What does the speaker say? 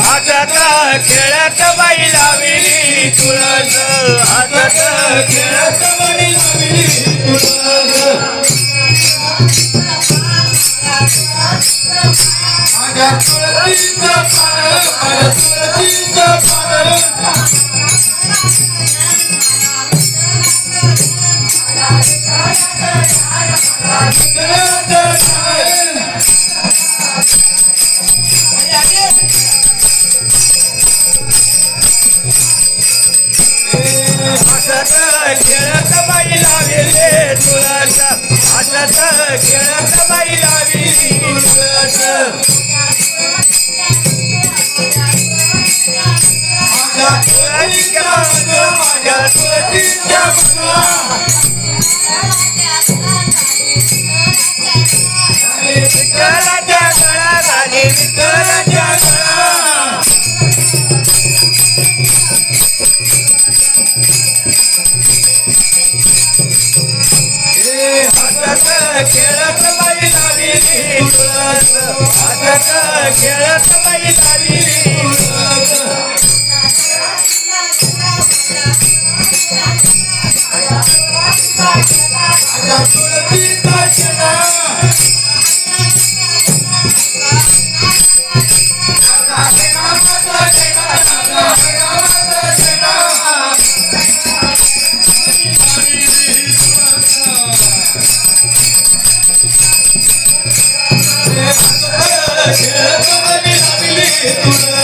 हातात खेळत बाई लाविली तुळस हातात खेळत बाई लाविली तुळस माझ्या तुळशीचं पान माझ्या तुळशीचं पान खेळत बाई लाविले तुळस हातात खेळत बाई लाविली तुळस माझ्या तुळशीच्या माझ्या तुळशीच्या विठ्ठलाच्या गळा झाली विठ्ठलाच्या गळा हातात खेळत बाई लाविली तुळस हातात खेळत बाई लाविली तुळस माझ्या तुळशीचा शेणा खेळत बाई लाविली तुळस